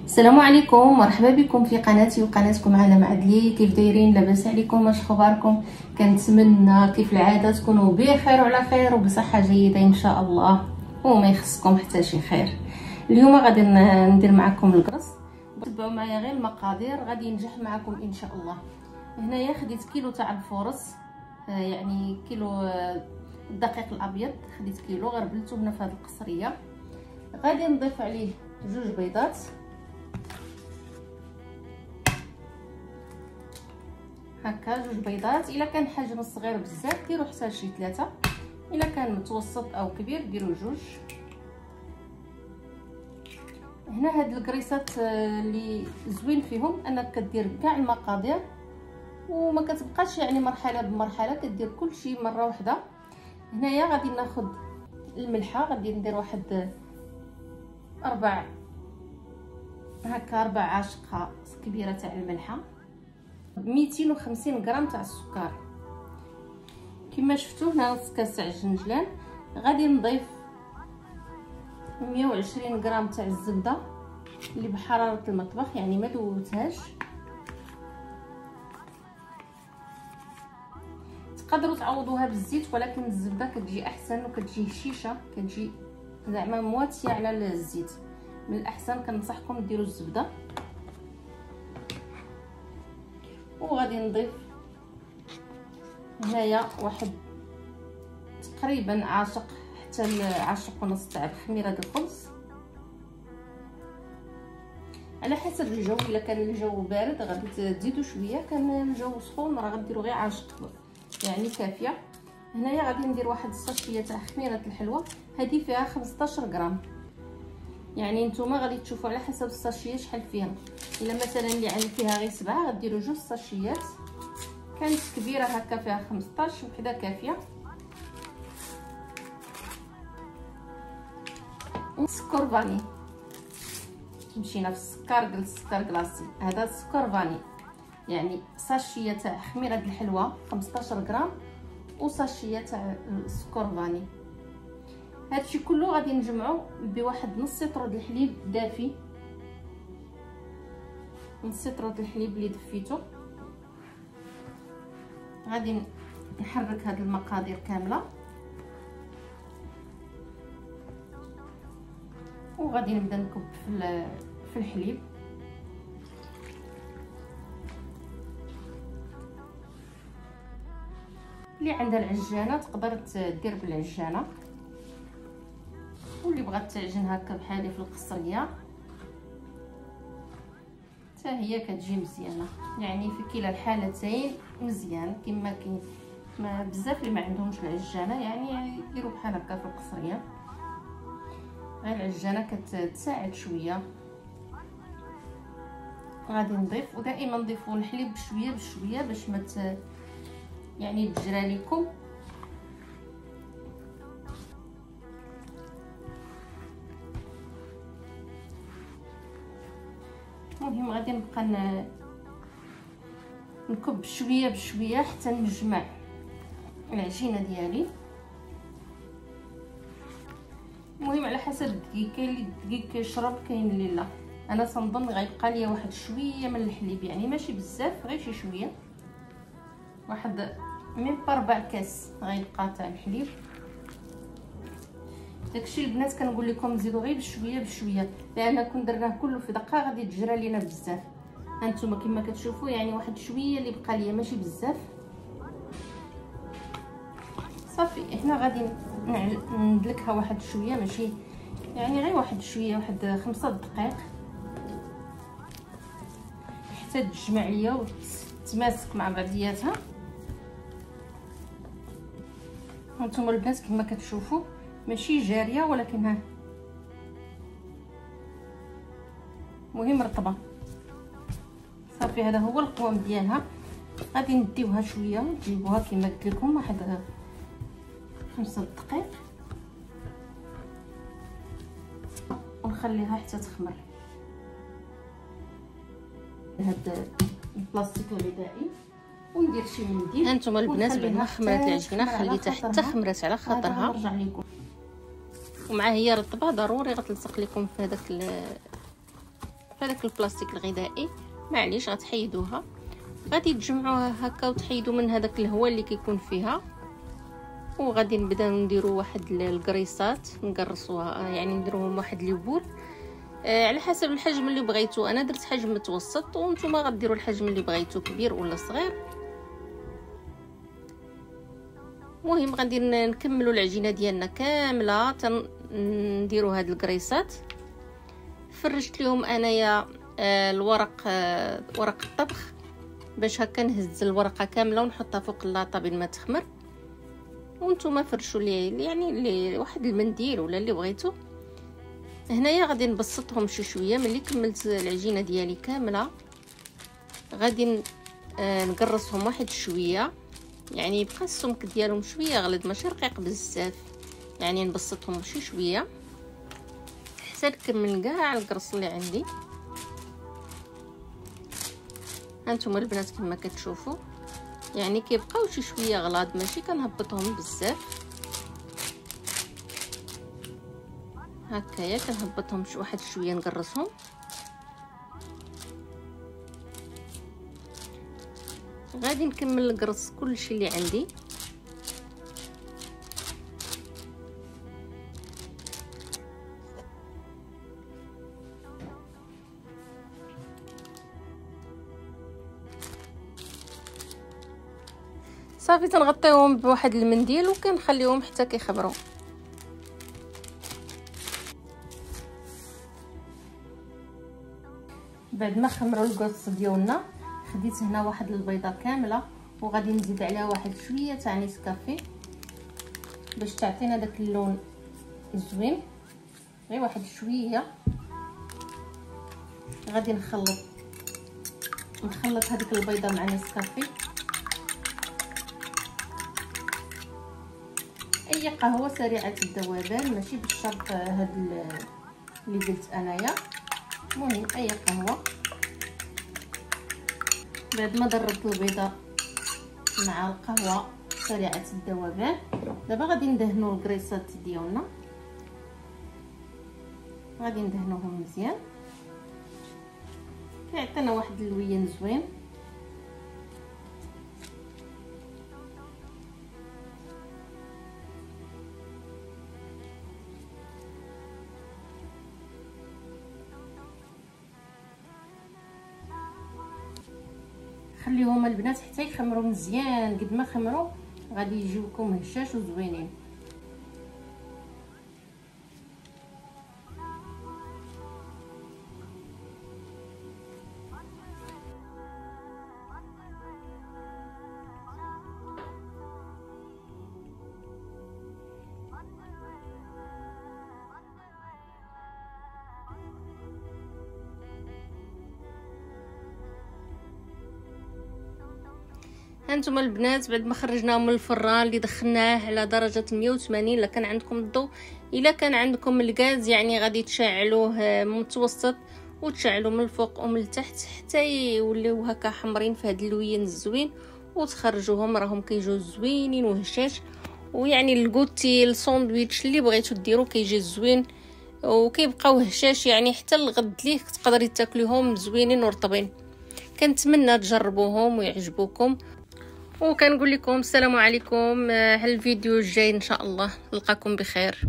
السلام عليكم، مرحبا بكم في قناتي وقناتكم عالم عدلي. كيف دايرين؟ لاباس عليكم؟ واش اخباركم؟ كنتمنى كيف العاده تكونوا بخير وعلى خير وبصحه جيده ان شاء الله، وما يخصكم حتى شي خير. اليوم غادي ندير معكم القرص. تبعوا معايا غير المقادير، غادي ينجح معكم ان شاء الله. هنايا خديت كيلو تاع الفورص، يعني كيلو الدقيق الابيض، خديت كيلو غربلته هنا في هذه القصريه. غادي نضيف عليه 2 بيضات، هكا 2 بيضات. الا كان حجم صغير بزاف ديروا حتى شي 3، الا كان متوسط او كبير ديروا 2. هنا هاد الكريسات اللي زوين فيهم انك كدير كاع المقادير وما كتبقاش يعني مرحله بمرحله، كدير كل شيء مره واحده. هنايا غادي ناخذ الملحه، غادي ندير واحد 4 عاشقه كبيره تاع الملحه، 250 غرام تاع السكر. كما شفتوا هنا نص كاس تاع الجنجلان. غادي نضيف 120 غرام تاع الزبده اللي بحراره المطبخ، يعني ما دوبتهاش. تقدروا تعوضوها بالزيت، ولكن الزبده كتجي احسن وكتجي هشيشه، كتجي زعما مواتيه على الزيت. من الاحسن كنصحكم ديروا الزبده. وغادي نضيف هنايا واحد تقريبا عاشق حتى عاشق ونص تاع خميره د الخبز، على حسب الجو. الا كان الجو بارد غادي تزيدوا شويه، كان الجو سخون راه غديروا غير عاشق يعني كافيه. هنايا غادي ندير واحد الساشيه تاع خميره الحلوى، هذه فيها 15 غرام، يعني نتوما غادي تشوفوا على حسب الساشيه شحال فيها. الا مثلا اللي عندي فيها غير 7 غديروا 2 ساشيات، كانت كبيره هكا فيها 15 وحده كافيه. سكر فاني، مشينا في السكر، قلت السكر كلاصي، هذا السكر فاني، يعني ساشيه تاع خميره الحلوى 15 غرام وساشيه تاع السكر فاني. هادشي كله غادي نجمعو بواحد نص لتر د الحليب دافي، نص لتر د الحليب اللي دفيته. غادي نحرك هاد المقادير كامله، وغادي نبدا نكب في الحليب. اللي عندها العجانه تقدر دير بالعجانه، واللي بغات تعجن هكا بحالي في القصريه حتى هي كتجي مزيانه، يعني في كلا الحالتين مزيان. كما كاين بزاف اللي ما عندهمش العجانه يعني يديروا بحال هكا في القصريه، غير العجانه كتساعد شويه. غادي نضيف، ودائما نضيفوا الحليب بشويه بشويه باش ما يعني تجرى لكم. المهم غادي نبقى نكب شويه بشويه حتى نجمع العجينه ديالي. المهم على حسب الدقيق، كاين اللي الدقيق كيشرب كاين اللي لا. انا تنظن غيبقى ليا واحد شويه من الحليب، يعني ماشي بزاف غير شي شويه، واحد من 4 كاس غيبقى تاع الحليب. داكشي البنات كنقول لكم زيدوا غير بشويه بشويه، لان كون درناه كله في دقه غادي تجرى لينا بزاف. هانتوما كما كتشوفوا يعني واحد شويه اللي بقى ليا، ماشي بزاف. صافي هنا غادي ندلكها واحد شويه، ماشي يعني غير واحد شويه، واحد 5 دقائق حتى تجمع ليا وتتماسك مع بعضياتها. هانتوما البنات كما كتشوفوا ماشي جاريه، ولكن ها مهم رطبه. صافي هذا هو القوام ديالها. غادي نديوها شويه، نجيبوها كما قلت لكم واحد 5 دقائق ونخليها حتى تخمر. هاد البلاستيك الغذائي وندير شي منديل. هانتوما البنات بعد ما خمرت العجينه خليتها حتى خمرت على خاطرها، ومع هي رطبه ضروري غتلصق لكم في هذاك هذاك البلاستيك الغذائي معليش غتحيدوها، غادي تجمعوها هكا وتحيدوا من هذاك الهواء اللي كيكون فيها. وغادي نبداو نديروا واحد الكريسات نقرصوها، يعني نديروهم واحد لي بول على حسب الحجم اللي بغيتو. انا درت حجم متوسط وانتم غديروا الحجم اللي بغيتو كبير ولا صغير. المهم غادي نكملوا العجينه ديالنا كامله نديروا هاد الكريسات. فرشت لهم انايا الورق ورق الطبخ باش هكا نهز الورقه كامله ونحطها فوق اللاطه بين ما تخمر. وانتم فرشوا لي يعني اللي واحد المنديل ولا اللي بغيتو. هنايا غادي نبسطهم شي شويه. ملي كملت العجينه ديالي كامله غادي نقرصهم واحد شويه، يعني يبقى السمك ديالهم شويه غليظ ماشي رقيق بزاف، يعني نبسطهم شي شويه حتى نكمل كاع القرص اللي عندي. هانتوما البنات كما كتشوفوا يعني كيبقاو شي شويه غلاظ ماشي كنهبطهم بزاف. هكايا كنهبطهم واحد شويه نقرصهم. غادي نكمل نقرص كلشي اللي عندي. صافي تنغطيهم بواحد المنديل وكنخليهم حتى كيخمروا. بعد ما خمروا القرص ديالنا خديت هنا واحد البيضه كامله وغادي نزيد عليها واحد شويه تاع نيسكافي باش تعطينا داك اللون زوين، غير واحد شويه. غادي نخلط هذيك البيضه مع نيسكافي. اي قهوه سريعه الذوبان ماشي بالشرط هاد اللي قلت انايا، المهم اي قهوه. بعد ما ضربت البيضه مع القهوه سريعه الذوبان دابا غادي ندهنوا الكريسات ديالنا. غادي ندهنوهم مزيان كيعطينا واحد اللوين زوين. خليهم البنات حتى يخمروا مزيان. قد ما خمروا غادي يجيوكم هشاش وزوينين. هانتوما البنات بعد ما خرجناهم من الفران اللي دخلناه على درجه 180 الا كان عندكم الضوء، الا كان عندكم الغاز يعني غادي تشعلوه متوسط وتشعلوا من الفوق ومن التحت حتى يوليو هكا حمرين في هذا اللوين الزوين، وتخرجوهم راهم كيجيو زوينين وهشاش. ويعني الكوتي الساندويتش اللي بغيتو ديرو كيجي زوين وكيبقاو هشاش، يعني حتى الغد ليه تقدري تاكليهم زوينين ورطبين. كنتمنى تجربوهم ويعجبوكم، وكنقول لكم السلام عليكم. على الفيديو الجاي ان شاء الله نلقاكم بخير.